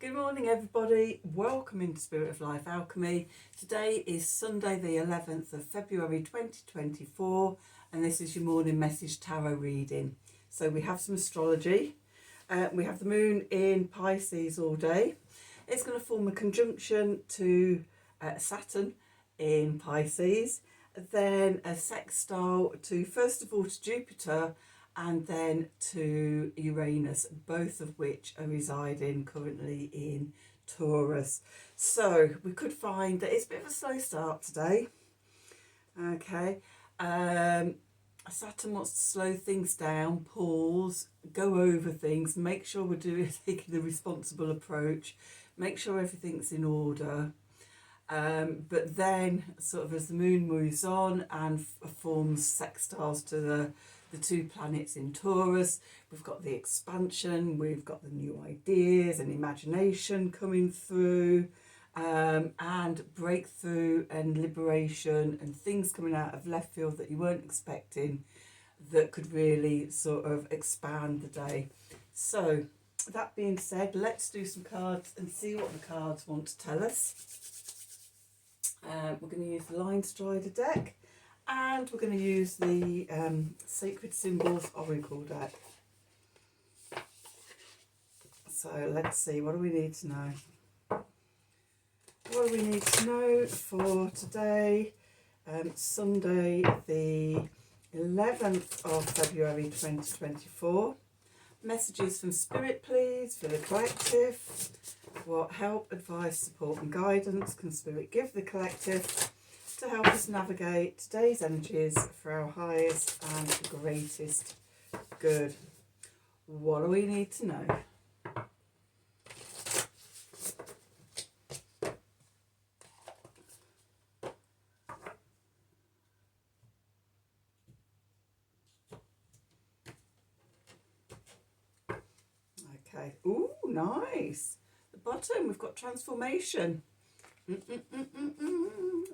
Good morning everybody, welcome into Spirit of Life Alchemy. Today is Sunday the 11th of February 2024 and this is your morning message tarot reading. So we have some astrology, we have the moon in Pisces all day. It's going to form a conjunction to Saturn in Pisces, then a sextile to first of all to Jupiter and then to Uranus, both of which are residing currently in Taurus. So we could find that it's a bit of a slow start today. Okay, Saturn wants to slow things down, pause, go over things, make sure we're taking the responsible approach, make sure everything's in order. But then sort of as the moon moves on and forms sextiles to the two planets in Taurus, we've got the expansion, we've got the new ideas and imagination coming through, and breakthrough and liberation and things coming out of left field that you weren't expecting that could really sort of expand the day. So that being said, let's do some cards and see what the cards want to tell us. We're going to use the Line Strider deck and we're going to use the Sacred Symbols Oracle deck. So let's see, what do we need to know? What do we need to know for today, Sunday the 11th of February 2024? Messages from Spirit please, for the collective. What help, advice, support and guidance can Spirit give the collective to help us navigate today's energies for our highest and greatest good? What do we need to know? Okay, ooh, nice. The bottom, we've got transformation.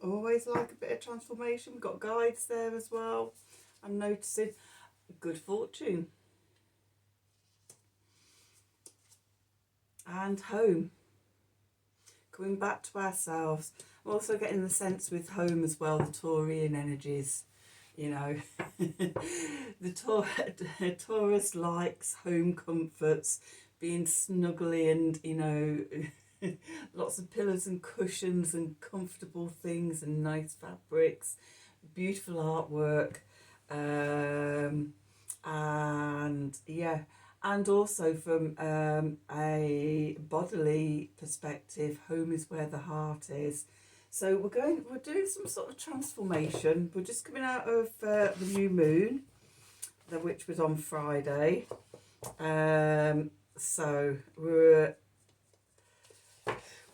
Always like a bit of transformation. We've got guides there as well. I'm noticing good fortune and home, coming back to ourselves. I'm also getting the sense with home as well, the Taurian energies, you know. The Taurus likes home comforts, being snuggly and, you know, lots of pillows and cushions and comfortable things and nice fabrics, beautiful artwork, and yeah, and also from a bodily perspective, home is where the heart is. So we're doing some sort of transformation. We're just coming out of the new moon, which was on Friday. So we're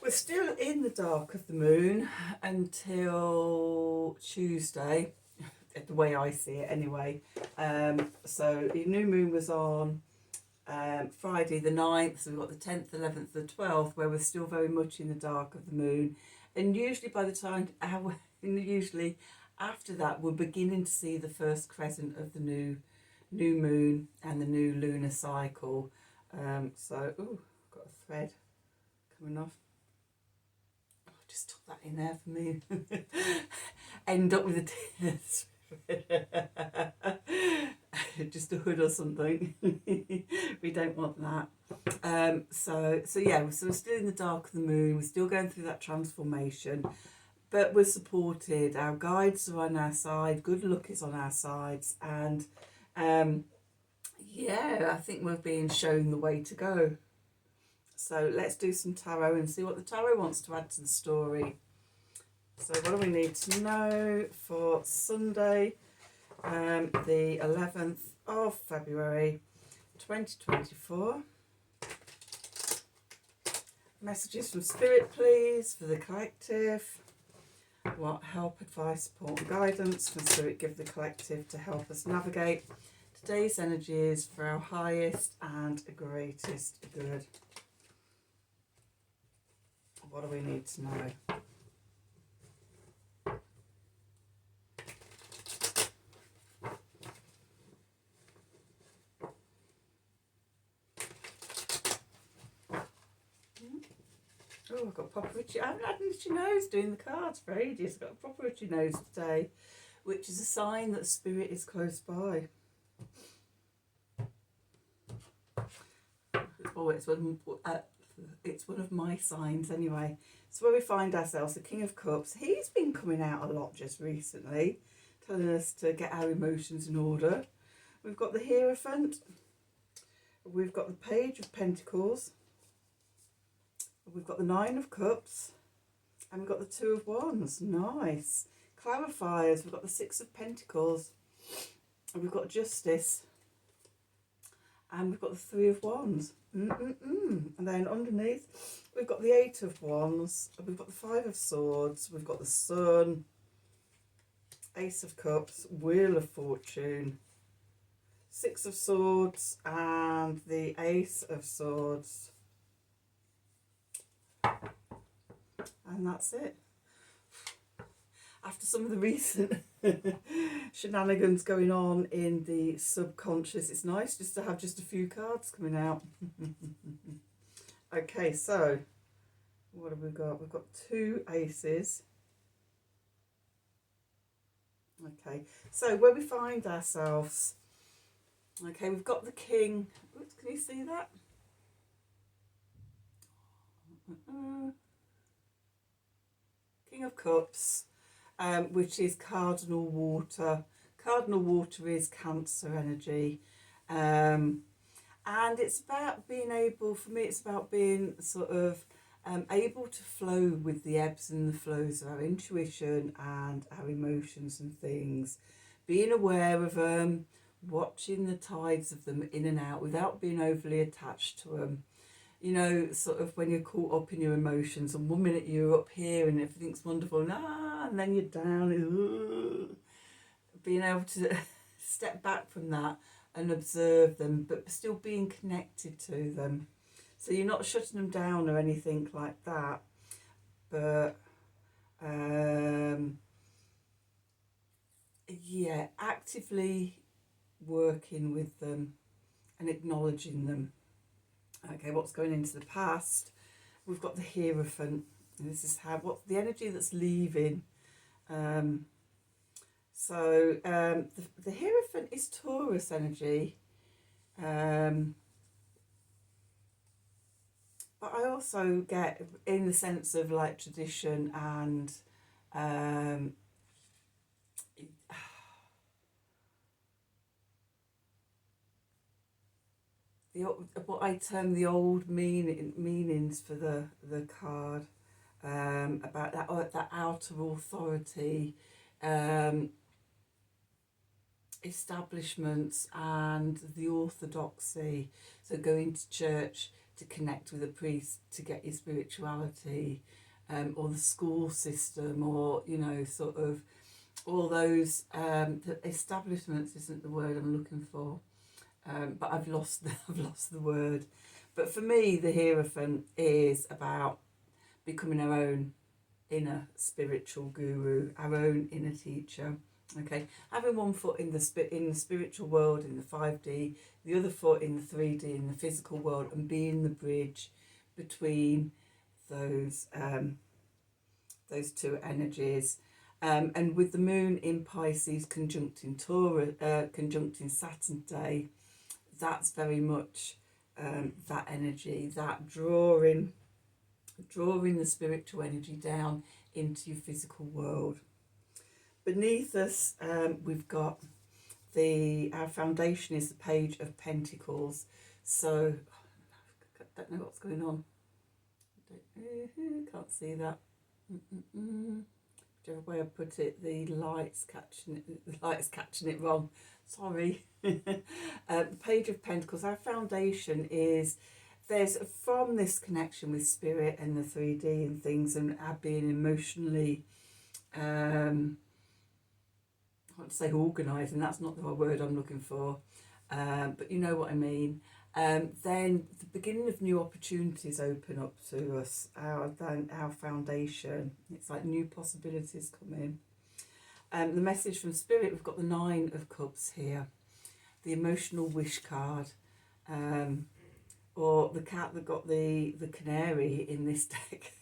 still in the dark of the moon until Tuesday, the way I see it anyway. So the new moon was on Friday the 9th, so we've got the 10th, 11th, the 12th, where we're still very much in the dark of the moon. And usually by the time, usually after that, we're beginning to see the first crescent of the new moon and the new lunar cycle. So, ooh, got a thread coming off. Just tuck that in there for me. End up with just a hood or something. We don't want that. So yeah, so we're still in the dark of the moon. We're still going through that transformation, but we're supported. Our guides are on our side. Good luck is on our sides, and yeah, I think we're being shown the way to go. So let's do some tarot and see what the tarot wants to add to the story. So what do we need to know for Sunday, the 11th of February 2024? Messages from Spirit please, for the collective. What help, advice, support and guidance can Spirit give the collective to help us navigate today's energies for our highest and greatest good? What do we need to know? Oh, I've got proper itchy. I haven't had an itchy nose doing the cards for ages. I've got a proper itchy nose today, which is a sign that spirit is close by. Oh, it's one of my signs anyway. So where we find ourselves, the King of Cups. He's been coming out a lot just recently, telling us to get our emotions in order. We've got the Hierophant. We've got the Page of Pentacles. We've got the Nine of Cups. And we've got the Two of Wands. Nice. Clarifiers. We've got the Six of Pentacles. And we've got Justice. And we've got the Three of Wands. And then underneath, we've got the Eight of Wands. We've got the Five of Swords. We've got the Sun. Ace of Cups. Wheel of Fortune. Six of Swords. And the Ace of Swords. And that's it. After some of the recent shenanigans going on in the subconscious, it's nice just to have just a few cards coming out. Okay, so what have we got? We've got two aces. Okay, so where we find ourselves, okay, we've got the King. Oops, can you see that? King of Cups, which is cardinal water. Cardinal water is Cancer energy. And it's about being able, for me, it's about being sort of able to flow with the ebbs and the flows of our intuition and our emotions and things. Being aware of them, watching the tides of them in and out without being overly attached to them. You know, sort of when you're caught up in your emotions and 1 minute you're up here and everything's wonderful and then you're down and being able to step back from that and observe them, but still being connected to them. So you're not shutting them down or anything like that, but yeah, actively working with them and acknowledging them. Okay, what's going into the past? We've got the Hierophant. And this is what's the energy that's leaving. The Hierophant is Taurus energy. But I also get in the sense of like tradition and what I term the old meanings for the card, about that outer authority, establishments and the orthodoxy. So going to church to connect with a priest to get your spirituality, or the school system, or you know, sort of all those the establishments isn't the word I'm looking for. But I've lost the word. But for me, the Hierophant is about becoming our own inner spiritual guru, our own inner teacher. Okay, having one foot in the spiritual world, in the 5D, the other foot in the 3D, in the physical world, and being the bridge between those two energies. And with the moon in Pisces conjuncting conjuncting Saturn today, that's very much that energy, that drawing the spiritual energy down into your physical world. Beneath us, we've got our foundation is the Page of Pentacles. So I don't know what's going on. Can't see that. Whichever way I put it, the light's catching it wrong. Sorry. The Page of Pentacles, our foundation is, there's from this connection with spirit and the 3D and things, and our being emotionally, I want to say organising, that's not the word I'm looking for, but you know what I mean. Then the beginning of new opportunities open up to us, our foundation. It's like new possibilities come in. The message from Spirit, we've got the Nine of Cups here, the emotional wish card. or the cat that got the canary in this deck.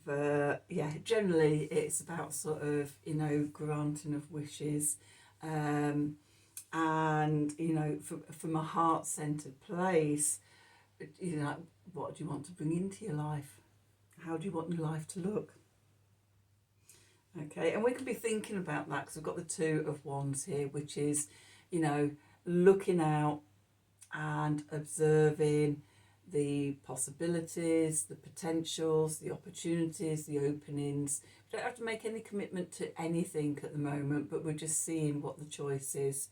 But yeah, generally it's about sort of, you know, granting of wishes, and, you know, from a heart-centered place, you know, what do you want to bring into your life? How do you want your life to look? Okay, and we could be thinking about that because we've got the Two of Wands here, which is, you know, looking out and observing the possibilities, the potentials, the opportunities, the openings. We don't have to make any commitment to anything at the moment, but we're just seeing what the choice is,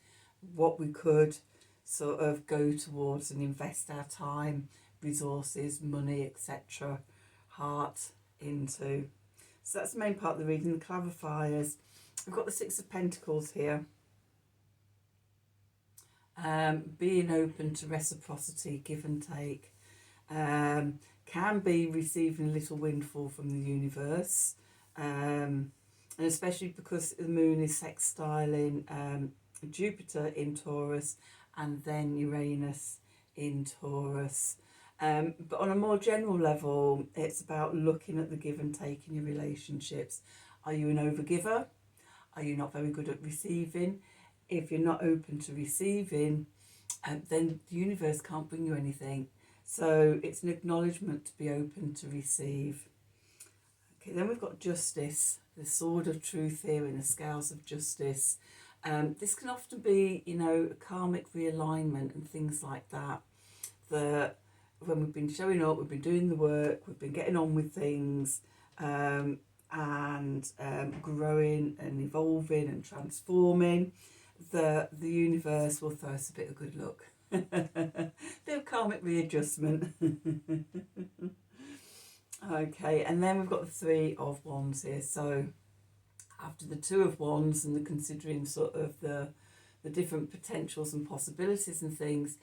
what we could sort of go towards and invest our time, resources, money, etc., heart into. So that's the main part of the reading. The clarifiers. We've got the Six of Pentacles here. Being open to reciprocity, give and take. Can be receiving a little windfall from the universe. And especially because the moon is sextiling Jupiter in Taurus and then Uranus in Taurus. But on a more general level, it's about looking at the give and take in your relationships. Are you an overgiver? Are you not very good at receiving? If you're not open to receiving, then the universe can't bring you anything. So it's an acknowledgement to be open to receive. Okay, then we've got Justice, the Sword of Truth here in the Scales of Justice. This can often be, you know, karmic realignment and things like that. That when we've been showing up, we've been doing the work, we've been getting on with things, and growing and evolving and transforming, the universe will throw us a bit of good luck. Bit of karmic readjustment. Okay, and then we've got the Three of Wands here. So after the Two of Wands and the considering sort of the different potentials and possibilities and things,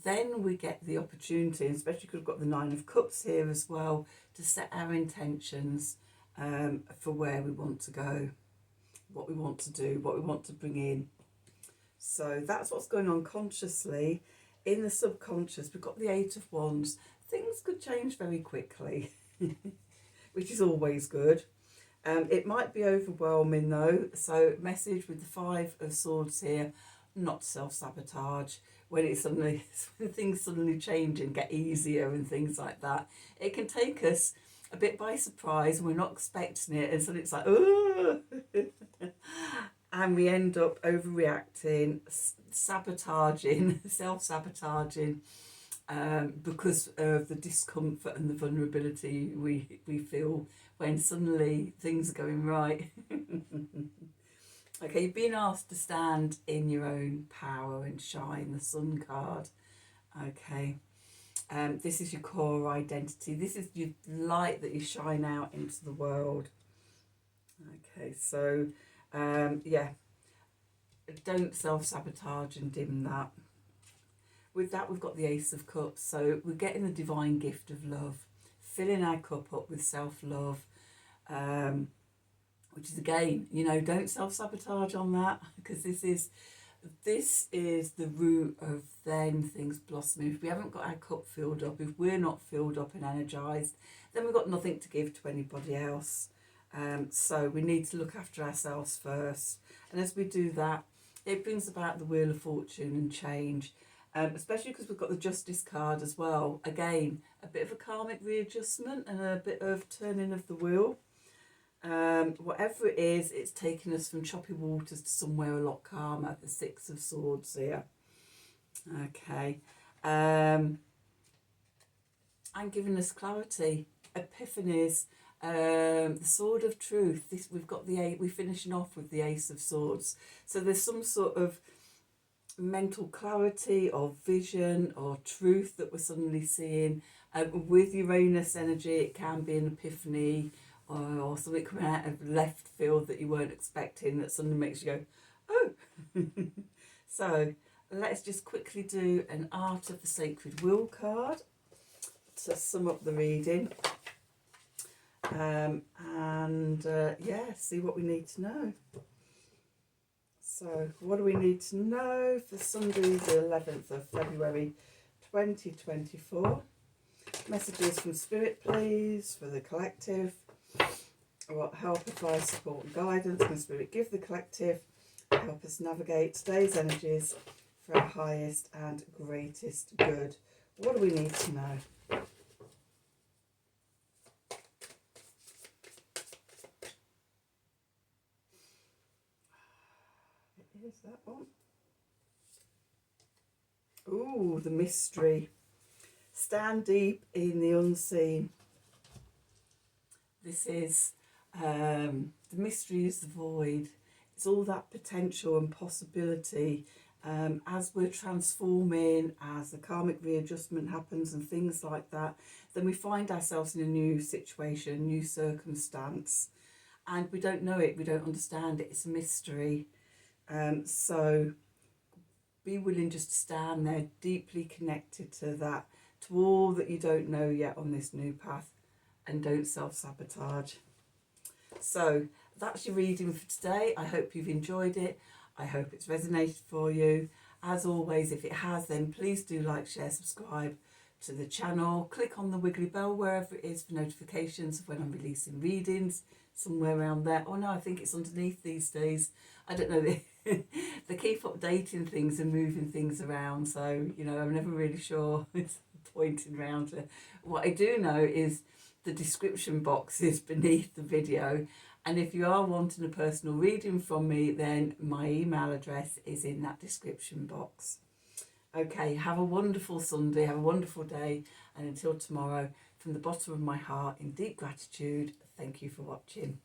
then we get the opportunity, especially because we've got the Nine of Cups here as well, to set our intentions for where we want to go, what we want to do, what we want to bring in. So that's what's going on consciously. In the subconscious, we've got the Eight of Wands. Things could change very quickly, which is always good. It might be overwhelming though, so message with the Five of Swords here, not self-sabotage. When things suddenly change and get easier and things like that, it can take us a bit by surprise and we're not expecting it, and suddenly it's like, oh, and we end up overreacting, sabotaging, self-sabotaging, because of the discomfort and the vulnerability we feel when suddenly things are going right. Okay, you've been asked to stand in your own power and shine, the Sun card. Okay, this is your core identity. This is your light that you shine out into the world. Okay, so yeah, don't self-sabotage and dim that. With that, we've got the Ace of Cups. So we're getting the divine gift of love, filling our cup up with self-love, which is, again, you know, don't self-sabotage on that, because this is the root of then things blossoming. If we haven't got our cup filled up, if we're not filled up and energized, then we've got nothing to give to anybody else. So we need to look after ourselves first, and as we do that, it brings about the Wheel of Fortune and change, especially because we've got the Justice card as well. Again, a bit of a karmic readjustment and a bit of turning of the wheel. Whatever it is, it's taking us from choppy waters to somewhere a lot calmer. The Six of Swords here. Okay, and giving us clarity, epiphanies, the Sword of Truth. We've got we're finishing off with the Ace of Swords. So there's some sort of mental clarity or vision or truth that we're suddenly seeing. With Uranus energy, it can be an epiphany, or something coming out of left field that you weren't expecting that suddenly makes you go, oh. So let's just quickly do an Art of the Sacred Will card to sum up the reading, and yeah, see what we need to know. So what do we need to know for Sunday the 11th of February 2024? Messages from Spirit, please, for the collective. What help, advice, support and guidance can Spirit give the collective? Help us navigate today's energies for our highest and greatest good. What do we need to know? Here's that one. Ooh, the mystery. Stand deep in the unseen. This is the mystery is the void. It's all that potential and possibility as we're transforming, as the karmic readjustment happens and things like that, then we find ourselves in a new situation, new circumstance, and we don't know it, we don't understand it, it's a mystery. So be willing just to stand there deeply connected to that, to all that you don't know yet on this new path, and don't self-sabotage. So that's your reading for today. I hope you've enjoyed it. I hope it's resonated for you. As always, if it has, then please do like, share, subscribe to the channel. Click on the wiggly bell wherever it is for notifications of when I'm releasing readings, somewhere around there. Oh no, I think it's underneath these days. I don't know, they keep updating things and moving things around, so you know, I'm never really sure. It's pointing around to what I do know is the description box is beneath the video, and if you are wanting a personal reading from me, then my email address is in that description box. Okay, have a wonderful Sunday, have a wonderful day, and until tomorrow, from the bottom of my heart, in deep gratitude, thank you for watching.